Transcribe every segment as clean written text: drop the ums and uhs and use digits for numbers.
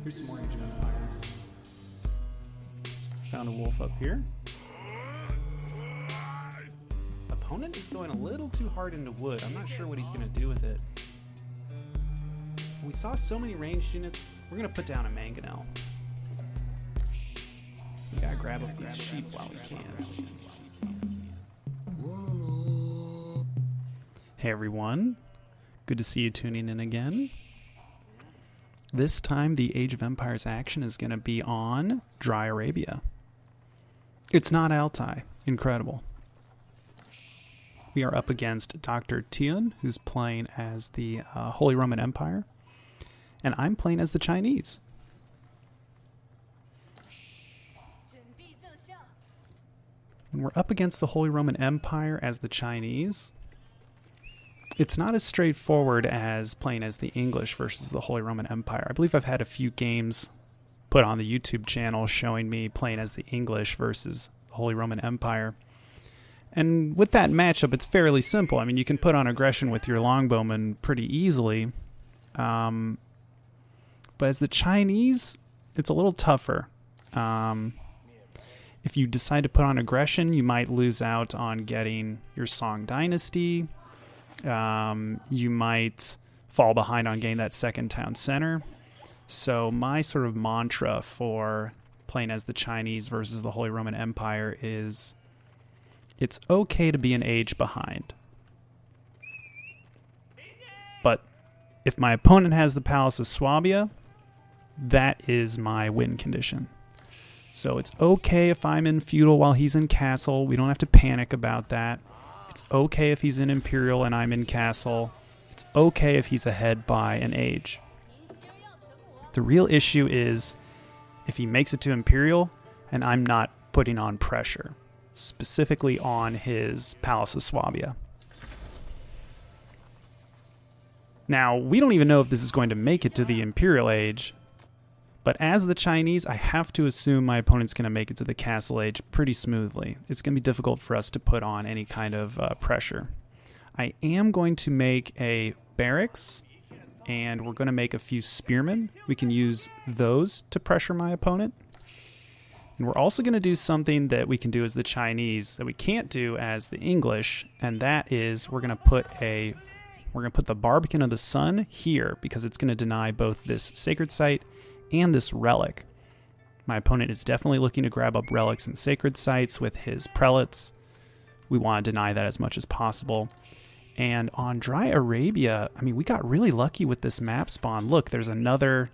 Here's some more ancient empires. Found a wolf up here. Opponent is going a little too hard into wood. I'm not sure what he's going to do with it. We saw so many ranged units. We're going to put down a mangonel. We got to grab up these sheep while we can. Hey everyone. Good to see you tuning in again. This time the Age of Empires action is going to be on Dry Arabia. It's not Altai. Incredible. We are up against Dr. Tian, who's playing as the Holy Roman Empire, and I'm playing as the Chinese. When we're up against the Holy Roman Empire as the Chinese, it's not as straightforward as playing as the English versus the Holy Roman Empire. I believe I've had a few games put on the YouTube channel showing me playing as the English versus the Holy Roman Empire. And with that matchup, it's fairly simple. I mean, you can put on aggression with your longbowman pretty easily. But as the Chinese, it's a little tougher. If you decide to put on aggression, you might lose out on getting your Song Dynasty. You might fall behind on getting that second town center. So my sort of mantra for playing as the Chinese versus the Holy Roman Empire is it's okay to be an age behind. But if my opponent has the Palace of Swabia, that is my win condition. So it's okay if I'm in feudal while he's in castle. We don't have to panic about that. It's okay if he's in imperial and I'm in castle. It's okay if he's ahead by an age. The real issue is if he makes it to imperial and I'm not putting on pressure, specifically on his Palace of Swabia. Now, we don't even know if this is going to make it to the imperial age, but as the Chinese, I have to assume my opponent's going to make it to the castle age pretty smoothly. It's going to be difficult for us to put on any kind of pressure. I am going to make a barracks, and we're going to make a few spearmen. We can use those to pressure my opponent. And we're also going to do something that we can do as the Chinese that we can't do as the English, and that is we're going to put the Barbican of the Sun here because it's going to deny both this sacred site and this relic. My opponent is definitely looking to grab up relics and sacred sites with his prelates. We want to deny that as much as possible. And on Dry Arabia, I mean, we got really lucky with this map spawn. Look, there's another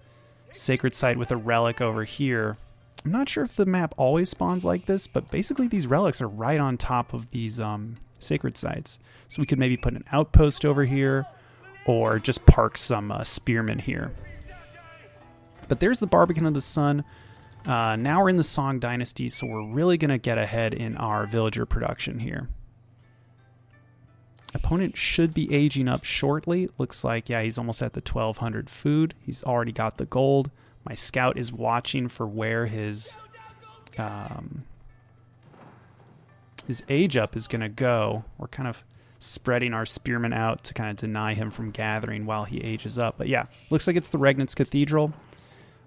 sacred site with a relic over here. I'm not sure if the map always spawns like this, but basically these relics are right on top of these sacred sites. So we could maybe put an outpost over here or just park some spearmen here. But there's the Barbican of the Sun. Now we're in the Song Dynasty, so we're really going to get ahead in our villager production here. Opponent should be aging up shortly. Looks like, yeah, he's almost at the 1200 food. He's already got the gold. My scout is watching for where his age up is going to go. We're kind of spreading our spearmen out to kind of deny him from gathering while he ages up. But yeah, looks like it's the Regnitz Cathedral.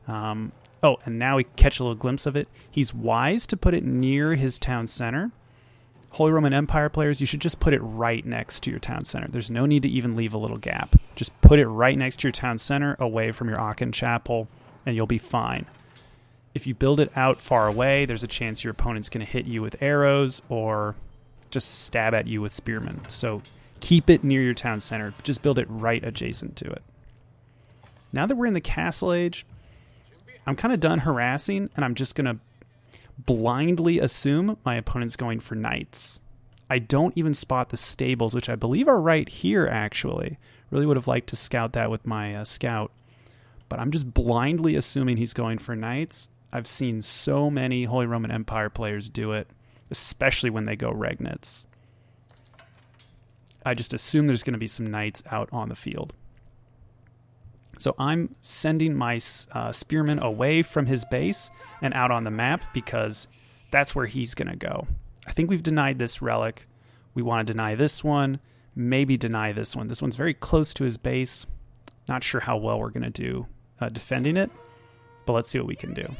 Oh, and now we catch a little glimpse of it. He's wise to put it near his town center. Holy Roman Empire players, you should just put it right next to your town center. There's no need to even leave a little gap. Just put it right next to your town center, away from your Aachen Chapel, and you'll be fine. If you build it out far away, there's a chance your opponent's going to hit you with arrows or just stab at you with spearmen. So keep it near your town center. Just build it right adjacent to it. Now that we're in the castle age, I'm kind of done harassing, and I'm just going to blindly assume my opponent's going for knights. I don't even spot the stables, which I believe are right here, actually. Really would have liked to scout that with my scout. But I'm just blindly assuming he's going for knights. I've seen so many Holy Roman Empire players do it, especially when they go Regnitz. I just assume there's going to be some knights out on the field. So I'm sending my spearmen away from his base and out on the map because that's where he's going to go. I think we've denied this relic. We want to deny this one, maybe deny this one. This one's very close to his base. Not sure how well we're going to do defending it, but let's see what we can do.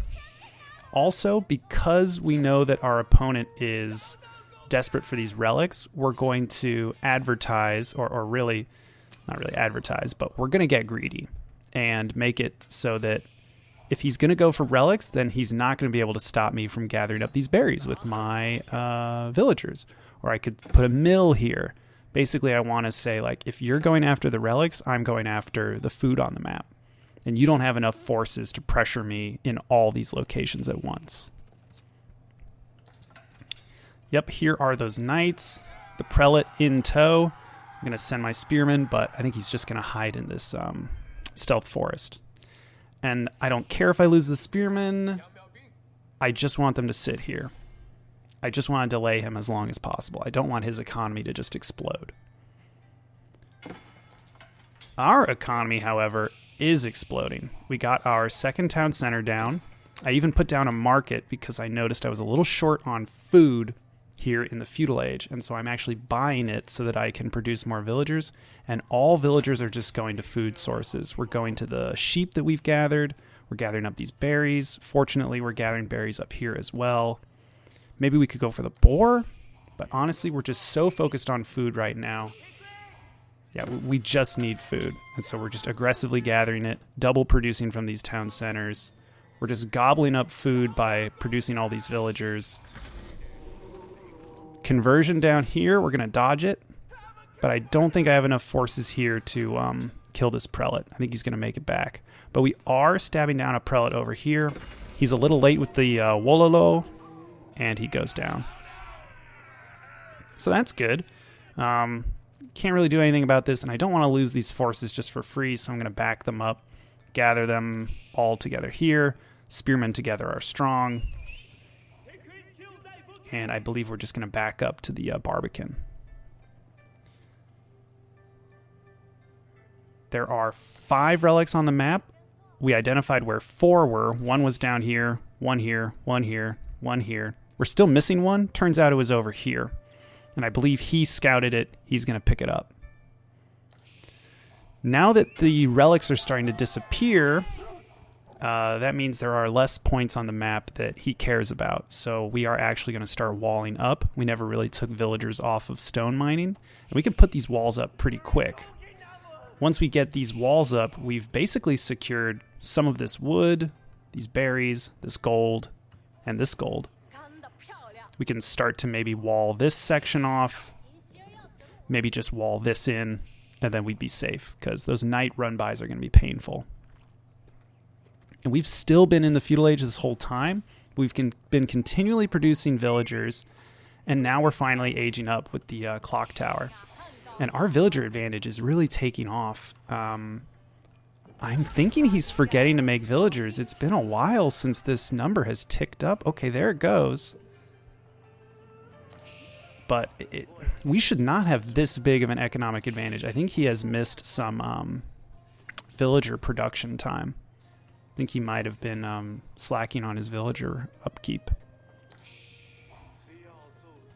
Also, because we know that our opponent is desperate for these relics, we're going to advertise, or really, not really advertise, but we're going to get greedy and make it so that if he's going to go for relics, then he's not going to be able to stop me from gathering up these berries with my villagers. Or I could put a mill here. Basically, I want to say, like, if you're going after the relics, I'm going after the food on the map. And you don't have enough forces to pressure me in all these locations at once. Yep, here are those knights. The prelate in tow. I'm going to send my spearman, but I think he's just going to hide in this stealth forest. And I don't care if I lose the spearman. I just want them to sit here. I just want to delay him as long as possible. I don't want his economy to just explode. Our economy, however, is exploding. We got our second town center down. I even put down a market because I noticed I was a little short on food here in the feudal age, and so I'm actually buying it so that I can produce more villagers, and all villagers are just going to food sources. We're going to the sheep that we've gathered. We're gathering up these berries. Fortunately, we're gathering berries up here as well. Maybe we could go for the boar, but honestly, we're just so focused on food right now. Yeah, we just need food, and so we're just aggressively gathering it, double producing from these town centers. We're just gobbling up food by producing all these villagers. Conversion down here, we're going to dodge it, but I don't think I have enough forces here to kill this prelate. I think he's going to make it back. But we are stabbing down a prelate over here. He's a little late with the Wololo, and he goes down. So that's good. Can't really do anything about this, and I don't want to lose these forces just for free, so I'm going to back them up, gather them all together here. Spearmen together are strong. And I believe we're just going to back up to the Barbican. There are 5 relics on the map. We identified where 4 were. 1 was down here, 1 here, 1 here, 1 here. We're still missing 1. Turns out it was over here. And I believe he scouted it. He's going to pick it up. Now that the relics are starting to disappear, that means there are less points on the map that he cares about. So we are actually going to start walling up. We never really took villagers off of stone mining. And we can put these walls up pretty quick. Once we get these walls up, we've basically secured some of this wood, these berries, this gold, and this gold. We can start to maybe wall this section off, maybe just wall this in, and then we'd be safe, because those night run-bys are going to be painful. And we've still been in the feudal age this whole time. We've been continually producing villagers, and now we're finally aging up with the clock tower. And our villager advantage is really taking off. I'm thinking he's forgetting to make villagers. It's been a while since this number has ticked up. Okay, there it goes. But we should not have this big of an economic advantage. I think he has missed some villager production time. I think he might have been slacking on his villager upkeep.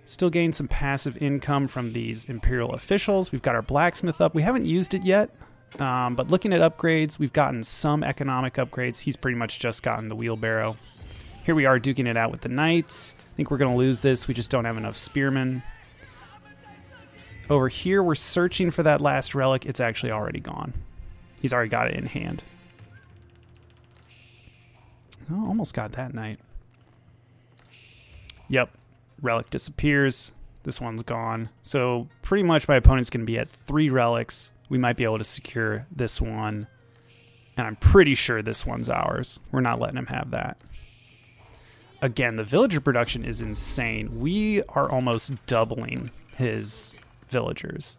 Still gain some passive income from these imperial officials. We've got our blacksmith up. We haven't used it yet, but looking at upgrades, we've gotten some economic upgrades. He's pretty much just gotten the wheelbarrow. Here we are duking it out with the knights. I think we're going to lose this. We just don't have enough spearmen. Over here, we're searching for that last relic. It's actually already gone. He's already got it in hand. Oh, almost got that knight. Yep. Relic disappears. This one's gone. So pretty much my opponent's going to be at 3 relics. We might be able to secure this one. And I'm pretty sure this one's ours. We're not letting him have that. Again, the villager production is insane. We are almost doubling his villagers.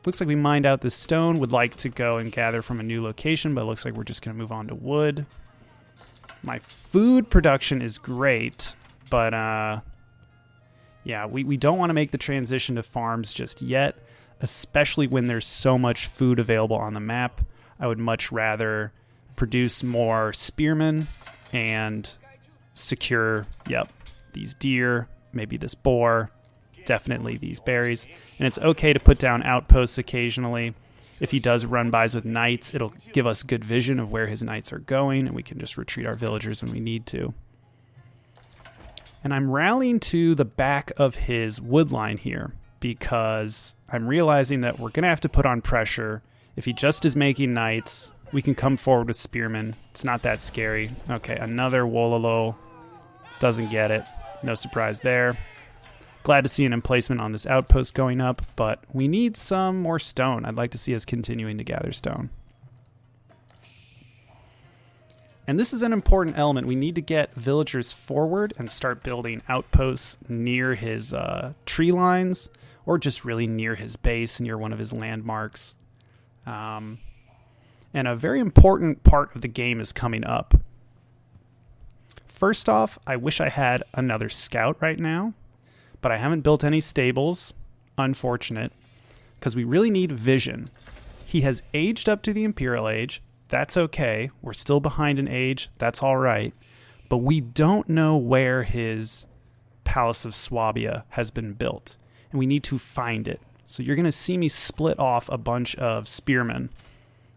Looks like we mined out this stone. Would like to go and gather from a new location, but it looks like we're just going to move on to wood. My food production is great, but yeah, we don't want to make the transition to farms just yet, especially when there's so much food available on the map. I would much rather produce more spearmen and secure, these deer, maybe this boar, definitely these berries. And it's okay to put down outposts occasionally. If he does run-bys with knights, it'll give us good vision of where his knights are going, and we can just retreat our villagers when we need to. And I'm rallying to the back of his wood line here because I'm realizing that we're going to have to put on pressure. If he just is making knights, we can come forward with spearmen. It's not that scary. Okay, another Wololo. Doesn't get it. No surprise there. Glad to see an emplacement on this outpost going up, but we need some more stone. I'd like to see us continuing to gather stone. And this is an important element. We need to get villagers forward and start building outposts near his tree lines, or just really near his base, near one of his landmarks. And a very important part of the game is coming up. First off, I wish I had another scout right now, but I haven't built any stables. Unfortunate, because we really need vision. He has aged up to the Imperial Age. That's okay. We're still behind in age. That's all right. But we don't know where his Palace of Swabia has been built, and we need to find it. So you're going to see me split off a bunch of spearmen.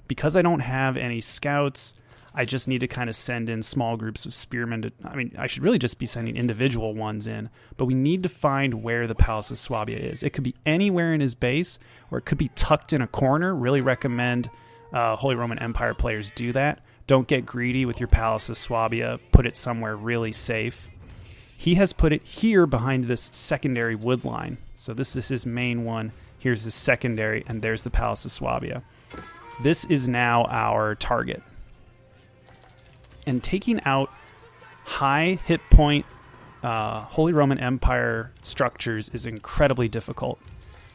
Because I don't have any scouts, I just need to kind of send in small groups of spearmen. I should really just be sending individual ones in, but we need to find where the Palace of Swabia is. It could be anywhere in his base, or it could be tucked in a corner. Really recommend Holy Roman Empire players do that. Don't get greedy with your Palace of Swabia. Put it somewhere really safe. He has put it here behind this secondary wood line. So this is his main one. Here's his secondary, and there's the Palace of Swabia. This is now our target. And taking out high hit point Holy Roman Empire structures is incredibly difficult.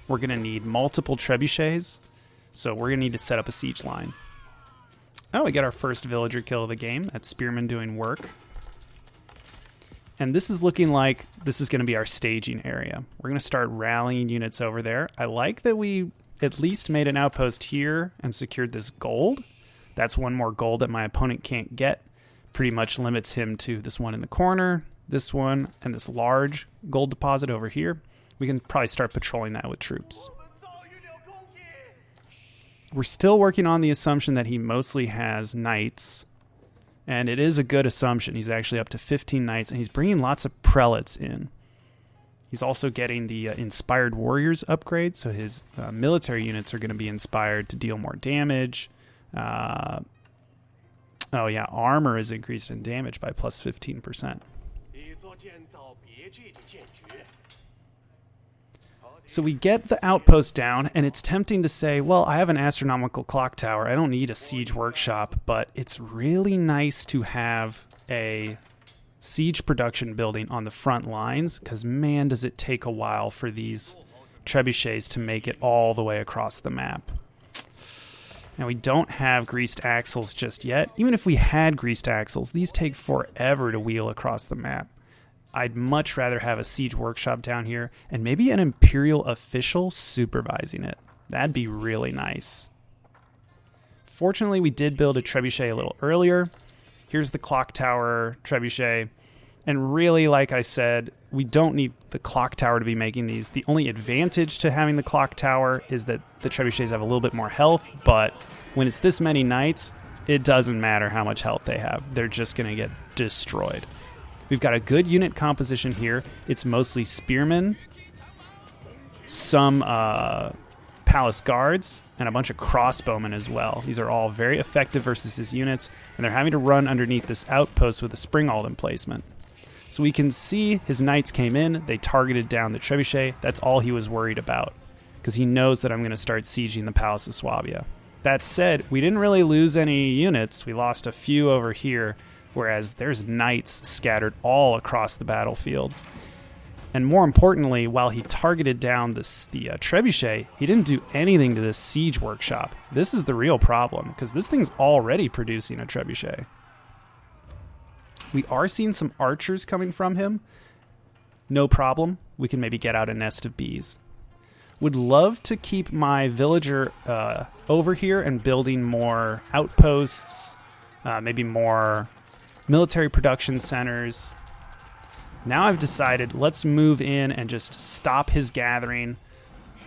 We're going to need multiple trebuchets, so we're going to need to set up a siege line. Oh, we got our first villager kill of the game. That's spearmen doing work. And this is looking like this is going to be our staging area. We're going to start rallying units over there. I like that we at least made an outpost here and secured this gold. That's one more gold that my opponent can't get. Pretty much limits him to this one in the corner, this one, and this large gold deposit over here. We can probably start patrolling that with troops. We're still working on the assumption that he mostly has knights, and it is a good assumption. He's actually up to 15 knights, and he's bringing lots of prelates in. He's also getting the Inspired Warriors upgrade, so his military units are going to be inspired to deal more damage. Oh yeah, armor is increased in damage by plus 15%. So we get the outpost down, and it's tempting to say, well, I have an astronomical clock tower. I don't need a siege workshop, but it's really nice to have a siege production building on the front lines, because man, does it take a while for these trebuchets to make it all the way across the map. Now, we don't have greased axles just yet. Even if we had greased axles, these take forever to wheel across the map. I'd much rather have a siege workshop down here and maybe an imperial official supervising it. That'd be really nice. Fortunately, we did build a trebuchet a little earlier. Here's the clock tower trebuchet. And really, like I said, we don't need the clock tower to be making these. The only advantage to having the clock tower is that the trebuchets have a little bit more health, but when it's this many knights, it doesn't matter how much health they have. They're just going to get destroyed. We've got a good unit composition here. It's mostly spearmen, some palace guards, and a bunch of crossbowmen as well. These are all very effective versus his units, and they're having to run underneath this outpost with a springald emplacement. So we can see his knights came in, they targeted down the trebuchet. That's all he was worried about, because he knows that I'm going to start sieging the Palace of Swabia. That said, we didn't really lose any units. We lost a few over here, whereas there's knights scattered all across the battlefield. And more importantly, while he targeted down the trebuchet, he didn't do anything to this siege workshop. This is the real problem, because this thing's already producing a trebuchet. We are seeing some archers coming from him. No problem. We can maybe get out a nest of bees. Would love to keep my villager over here and building more outposts, maybe more military production centers. Now I've decided let's move in and just stop his gathering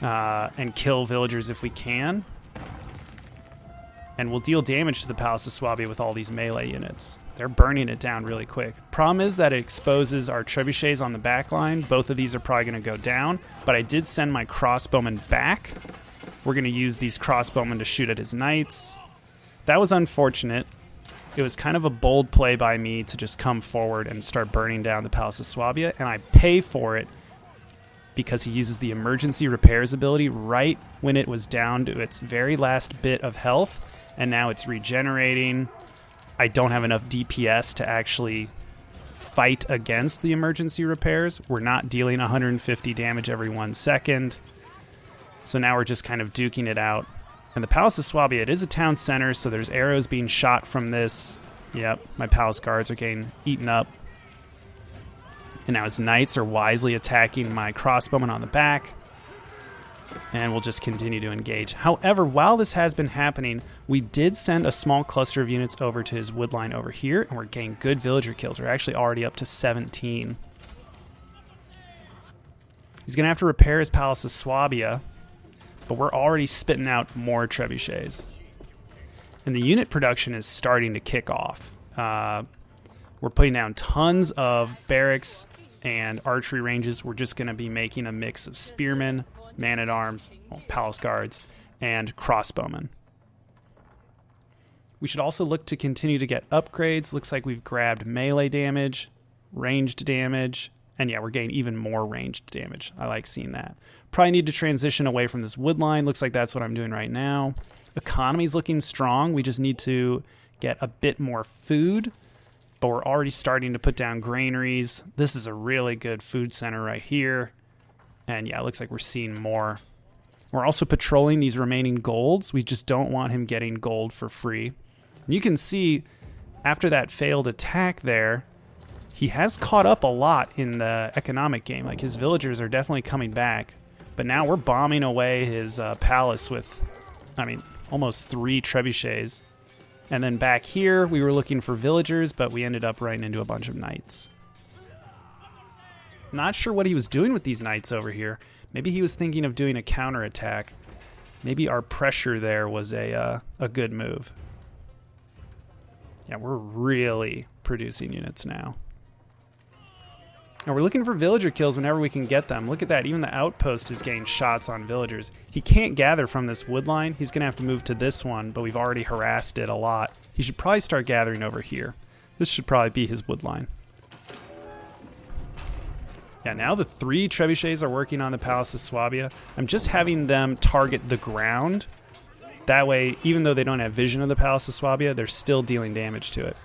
and kill villagers if we can. And we'll deal damage to the Palace of Swabia with all these melee units. They're burning it down really quick. Problem is that it exposes our trebuchets on the back line. Both of these are probably going to go down, but I did send my crossbowmen back. We're going to use these crossbowmen to shoot at his knights. That was unfortunate. It was kind of a bold play by me to just come forward and start burning down the Palace of Swabia, and I pay for it because he uses the emergency repairs ability right when it was down to its very last bit of health, and now it's regenerating. I don't have enough DPS to actually fight against the emergency repairs. We're not dealing 150 damage every 1 second, so now we're just kind of duking it out. And the Palace of Swabia, it is a town center, so there's arrows being shot from this. Yep, my palace guards are getting eaten up. And now his knights are wisely attacking my crossbowmen on the back. And we'll just continue to engage. However, while this has been happening, we did send a small cluster of units over to his wood line over here, and we're getting good villager kills. We're actually already up to 17. He's going to have to repair his Palace of Swabia, but we're already spitting out more trebuchets. And the unit production is starting to kick off. We're putting down tons of barracks and archery ranges. We're just going to be making a mix of spearmen, man-at-arms, palace guards, and crossbowmen. We should also look to continue to get upgrades. Looks like we've grabbed melee damage, ranged damage, and yeah, we're getting even more ranged damage. I like seeing that. Probably need to transition away from this wood line. Looks like that's what I'm doing right now. Economy's looking strong. We just need to get a bit more food, but we're already starting to put down granaries. This is a really good food center right here. And yeah, it looks like we're seeing more. We're also patrolling these remaining golds. We just don't want him getting gold for free. And you can see after that failed attack there, he has caught up a lot in the economic game. Like his villagers are definitely coming back. But now we're bombing away his palace with, I mean, almost 3 trebuchets. And then back here, we were looking for villagers, but we ended up running into a bunch of knights. Not sure what he was doing with these knights over here. Maybe he was thinking of doing a counterattack. Maybe our pressure there was a good move. Yeah, we're really producing units now. And we're looking for villager kills whenever we can get them. Look at that. Even the outpost is getting shots on villagers. He can't gather from this wood line. He's going to have to move to this one, but we've already harassed it a lot. He should probably start gathering over here. This should probably be his wood line. Yeah, now the 3 trebuchets are working on the Palace of Swabia. I'm just having them target the ground. That way, even though they don't have vision of the Palace of Swabia, they're still dealing damage to it.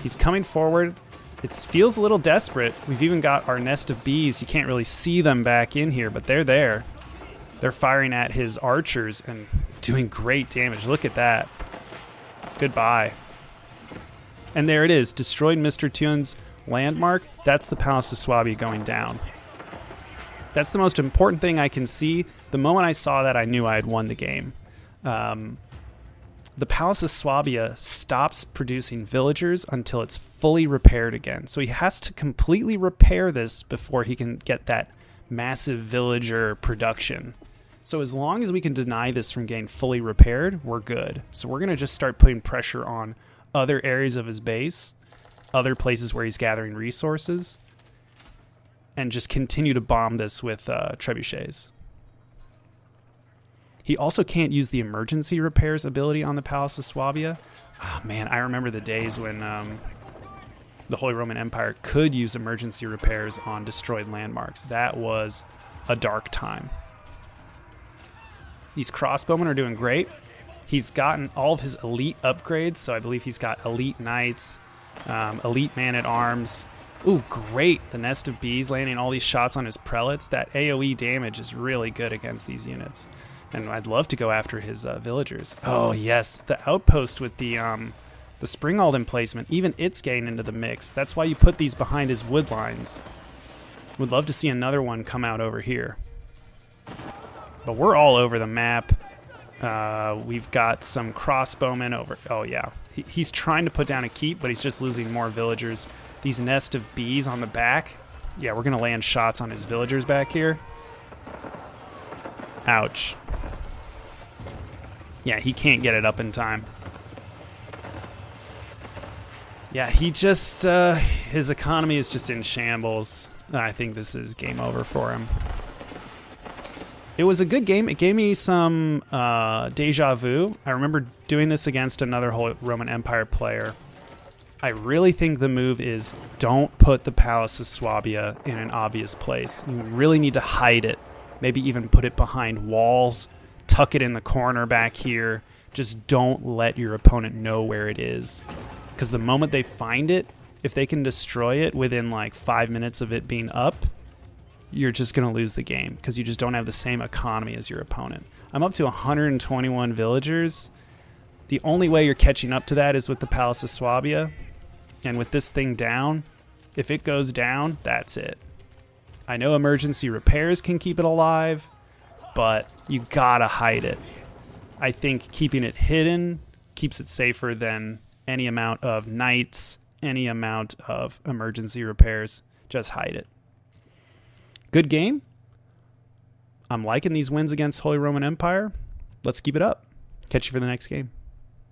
He's coming forward. It feels a little desperate. We've even got our nest of bees. You can't really see them back in here, but they're there. They're firing at his archers and doing great damage. Look at that. Goodbye. And there it is. Destroyed Mr. Tune's landmark. That's the Palace of Swabia going down. That's the most important thing I can see. The moment I saw that, I knew I had won the game. The Palace of Swabia stops producing villagers until it's fully repaired again. So he has to completely repair this before he can get that massive villager production. So as long as we can deny this from getting fully repaired, we're good. So we're going to just start putting pressure on other areas of his base, other places where he's gathering resources, and just continue to bomb this with trebuchets. He also can't use the emergency repairs ability on the Palace of Swabia. Oh, man, I remember the days when the Holy Roman Empire could use emergency repairs on destroyed landmarks. That was a dark time. These crossbowmen are doing great. He's gotten all of his elite upgrades, so I believe he's got elite knights, elite man-at-arms. Ooh, great. The nest of bees landing all these shots on his prelates. That AoE damage is really good against these units. And I'd love to go after his villagers. Oh, yes. The outpost with the Springald emplacement, even it's getting into the mix. That's why you put these behind his wood lines. Would love to see another one come out over here. But we're all over the map. We've got some crossbowmen over. Oh, yeah. He's trying to put down a keep, but he's just losing more villagers. These nest of bees on the back. Yeah, we're going to land shots on his villagers back here. Ouch. Yeah, he can't get it up in time. Yeah, he just, his economy is just in shambles. I think this is game over for him. It was a good game. It gave me some deja vu. I remember doing this against another Holy Roman Empire player. I really think the move is don't put the Palace of Swabia in an obvious place. You really need to hide it. Maybe even put it behind walls. Tuck it in the corner back here. Just don't let your opponent know where it is. Because the moment they find it, if they can destroy it within like 5 minutes of it being up, you're just going to lose the game because you just don't have the same economy as your opponent. I'm up to 121 villagers. The only way you're catching up to that is with the Palace of Swabia. And with this thing down, if it goes down, that's it. I know emergency repairs can keep it alive, but you gotta hide it. I think keeping it hidden keeps it safer than any amount of knights, any amount of emergency repairs. Just hide it. Good game. I'm liking these wins against Holy Roman Empire. Let's keep it up. Catch you for the next game.